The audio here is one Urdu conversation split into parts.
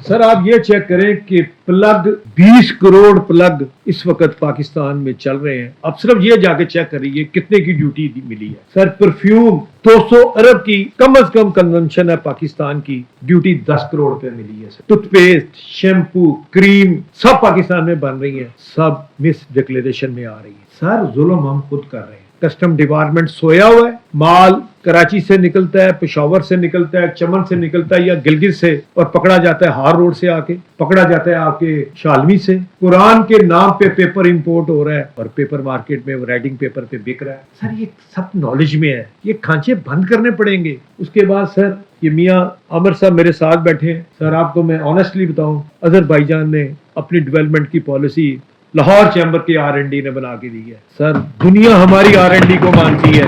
سر آپ یہ چیک کریں کہ پلگ 20 کروڑ پلگ اس وقت پاکستان میں چل رہے ہیں. اب صرف یہ جا کے چیک کریے کتنے کی ڈیوٹی ملی ہے. سر پرفیوم 200 ارب کی کم از کم کنزمپشن ہے پاکستان کی, ڈیوٹی 10 کروڑ پہ ملی ہے. ٹوتھ پیسٹ, شیمپو, کریم سب پاکستان میں بن رہی ہیں, سب مس ڈکلیریشن میں آ رہی ہے. سر ظلم ہم خود کر رہے ہیں. کسٹم ڈپارٹمنٹ سویا ہوا ہے, مال کراچی سے نکلتا ہے, پشاور سے نکلتا ہے, چمن سے نکلتا ہے یا گلگت سے, اور پکڑا جاتا ہے ہار روڈ سے, آ کے پکڑا جاتا ہے آپ کے شالمی سے. قرآن کے نام پہ پیپر امپورٹ ہو رہا ہے اور پیپر مارکیٹ میں رائٹنگ پیپر پہ بک رہا ہے. سر یہ سب نالج میں ہے, یہ کھانچے بند کرنے پڑیں گے. اس کے بعد سر یہ میاں عامر صاحب میرے ساتھ بیٹھے ہیں. سر آپ کو میں آنیسٹلی بتاؤں, آذربائیجان نے اپنی ڈیولپمنٹ کی پالیسی لاہور چیمبر کے R&D نے بنا کے دی ہے. سر دنیا ہماری R&D کو مانتی ہے,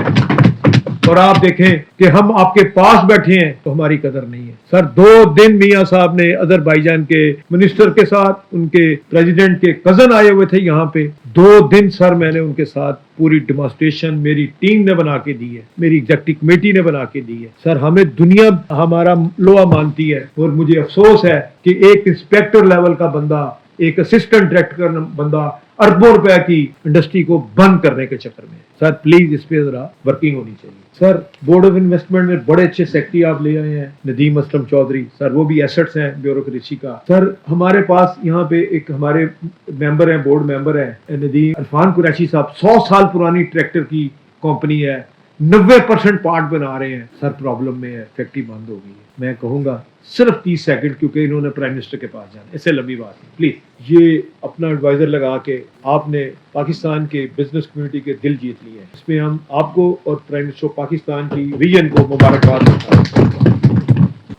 اور آپ دیکھیں کہ ہم آپ کے پاس بیٹھے ہیں تو ہماری قدر نہیں ہے. سر 2 دن میاں صاحب نے آذربائیجان کے منسٹر کے ساتھ, ان کے پریزیڈنٹ کے کزن آئے ہوئے تھے یہاں پہ, 2 دن سر میں نے ان کے ساتھ پوری ڈیمانسٹریشن میری ٹیم نے بنا کے دی ہے, میری ایگزیکٹو کمیٹی نے بنا کے دی ہے. سر ہمیں دنیا ہمارا لوا مانتی ہے, اور مجھے افسوس ہے کہ ایک انسپیکٹر لیول کا بندہ, ایک اسسٹنٹ ڈائریکٹر بندہ اربوں روپے کی انڈسٹری کو بند کرنے کے چکر میں. سر پلیز اس پہ ذرا ورکنگ ہونی چاہیے. سر بورڈ آف انویسٹمنٹ میں بڑے اچھے سیکٹری آپ لے آئے ہیں, ندیم اسلم چودھری, سر وہ بھی ایسٹس ہیں بیوروکریسی کا. سر ہمارے پاس یہاں پہ ایک ہمارے ممبر ہیں, بورڈ ممبر ہیں ندیم عرفان قریشی صاحب, 100 سال پرانی ٹریکٹر کی کمپنی ہے, 90% پارٹ بنا رہے ہیں. سر پرابلم میں ہے, فیکٹری بند ہو گئی ہے. میں کہوں گا صرف 30 سیکنڈ, کیونکہ انہوں نے پرائم منسٹر کے پاس جانا, اس سے لمبی بات نہیں. پلیز یہ اپنا ایڈوائزر لگا کے آپ نے پاکستان کے بزنس کمیونٹی کے دل جیت لیے ہیں. اس میں ہم آپ کو اور پرائم منسٹر پاکستان کی ویژن کو مبارکباد دیتا ہوں.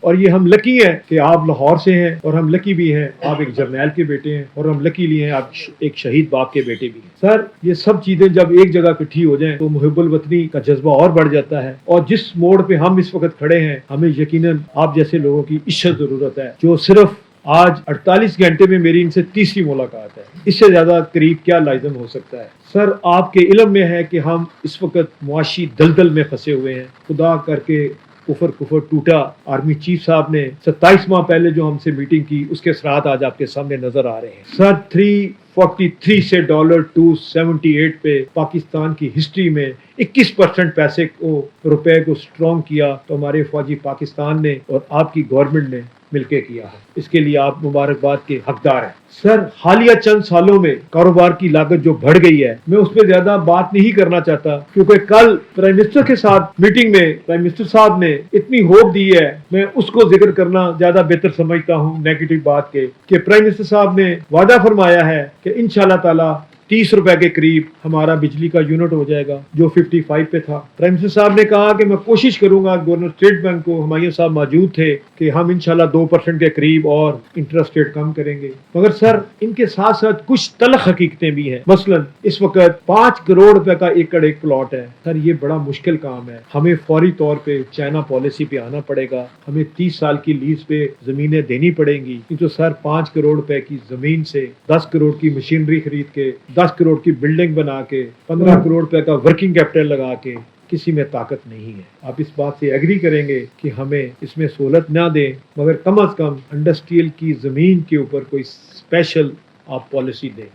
اور یہ ہم لکی ہیں کہ آپ لاہور سے ہیں, اور ہم لکی بھی ہیں آپ ایک جرنیل کے بیٹے ہیں, اور ہم لکی لیے ہیں آپ ایک شہید باپ کے بیٹے بھی ہیں. سر یہ سب چیزیں جب ایک جگہ اکٹھی ہو جائیں تو محب الوطنی کا جذبہ اور بڑھ جاتا ہے. اور جس موڑ پہ ہم اس وقت کھڑے ہیں, ہمیں یقیناً آپ جیسے لوگوں کی عزت ضرورت ہے, جو صرف آج 48 گھنٹے میں میری ان سے 30ویں ملاقات ہے. اس سے زیادہ قریب کیا لازم ہو سکتا ہے. سر آپ کے علم میں ہے کہ ہم اس وقت معاشی دلدل میں پھنسے ہوئے ہیں. خدا کر کے کفر ٹوٹا. آرمی چیف صاحب نے 27 ماہ پہلے جو ہم سے میٹنگ کی, اس کے اثرات آج آپ کے سامنے نظر آ رہے ہیں. سر 343 سے $278 پہ پاکستان کی ہسٹری میں 21% پیسے کو, روپے کو سٹرونگ کیا تو ہمارے فوجی پاکستان نے اور آپ کی گورنمنٹ نے مل کے کیا ہے. اس کے لیے آپ مبارکباد کے حقدار ہیں. سر حالیہ چند سالوں میں کاروبار کی لاگت جو بڑھ گئی ہے, میں اس پہ زیادہ بات نہیں کرنا چاہتا, کیونکہ کل پرائم منسٹر کے ساتھ میٹنگ میں پرائم منسٹر صاحب نے اتنی ہوپ دی ہے, میں اس کو ذکر کرنا زیادہ بہتر سمجھتا ہوں نیگیٹو بات کے, کہ پرائم منسٹر صاحب نے وعدہ فرمایا ہے کہ انشاءاللہ تعالی 30 روپے کے قریب ہمارا بجلی کا یونٹ ہو جائے گا, جو 55 پہ تھا. پرائم منسٹر صاحب نے کہا کہ میں کوشش کروں گا, گورنر اسٹیٹ بینک کو ہمایوں صاحب موجود تھے, کہ ہم انشاءاللہ 2% کے قریب اور انٹرسٹ ریٹ کم کریں گے. مگر سر ان کے ساتھ ساتھ کچھ تلخ حقیقتیں بھی ہیں. مثلا اس وقت 5 کروڑ روپے کا ایکڑ ایک پلاٹ ہے. سر یہ بڑا مشکل کام ہے, ہمیں فوری طور پہ چائنا پالیسی پہ آنا پڑے گا, ہمیں 30 سال کی لیز پہ زمینیں دینی پڑیں گی. تو سر 5 کروڑ روپے کی زمین سے 10 کروڑ کی مشینری خرید کے, 10 کروڑ کی بلڈنگ بنا کے, 15 کروڑ روپے کا ورکنگ کیپٹل لگا کے کسی میں طاقت نہیں ہے. آپ اس بات سے ایگری کریں گے کہ ہمیں اس میں سہولت نہ دیں, مگر کم از کم انڈسٹریل کی زمین کے اوپر کوئی اسپیشل آپ پالیسی دیں.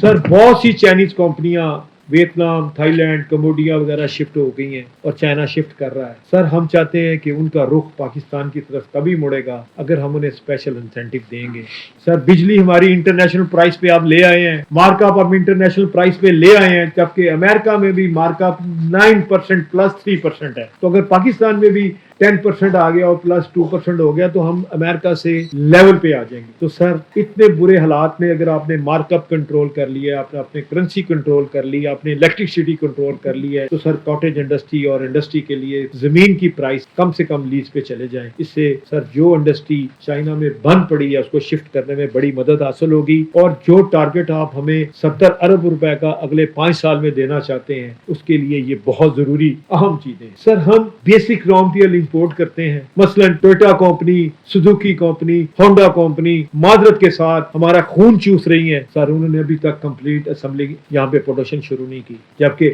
سر بہت سی چائنیز کمپنیاں ویتنام, تھائی لینڈ, کمبوڈیا وغیرہ شفٹ ہو گئی ہیں, اور چائنا شفٹ کر رہا ہے. سر ہم چاہتے ہیں کہ ان کا رخ پاکستان کی طرف تبھی مڑے گا اگر ہم انہیں اسپیشل انسینٹو دیں گے. سر بجلی ہماری انٹرنیشنل پرائس پہ آپ لے آئے ہیں, مارک اپ ہم انٹرنیشنل پرائس پہ لے آئے ہیں, جبکہ امریکہ میں بھی مارک اپ 9% پلس 3% ہے. تو اگر پاکستان میں بھی 10% آ گیا اور پلس 2% ہو گیا تو ہم امریکہ سے لیول پہ آ جائیں گے. تو سر اتنے برے حالات میں اگر آپ نے مارک اپ کنٹرول کر لیا, آپ نے اپنے کرنسی کنٹرول کر لی, آپ نے الیکٹریسٹی کنٹرول کر لی ہے, تو سر کاٹیج انڈسٹری اور انڈسٹری کے لیے زمین کی پرائس کم سے کم لیز پہ چلے جائیں. اس سے سر جو انڈسٹری چائنا میں بند پڑی ہے اس کو شفٹ کرنے میں بڑی مدد حاصل ہوگی, اور جو ٹارگٹ آپ ہمیں 70 ارب روپے کا اگلے 5 سال میں دینا چاہتے ہیں, اس کے لیے یہ بہت ضروری اہم چیزیں. سر ہم بیسک را مٹیریل امپورٹ کرتے ہیں, مثلا Toyota company, Suzuki company, Honda company معذرت کے ساتھ ہمارا خون چوس رہی ہیں. سر انہوں نے ابھی تک کمپلیٹ اسمبلی یہاں پہ پروڈکشن شروع نہیں کی, جبکہ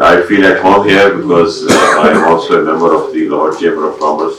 I feel at home here because I am also a member of the Lahore Chamber of Commerce.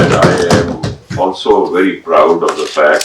And I am also very proud of the fact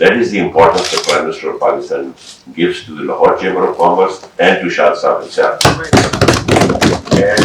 That is the importance the Prime Minister of Pakistan gives to the Lahore Chamber of Commerce and to Shah Saab himself. And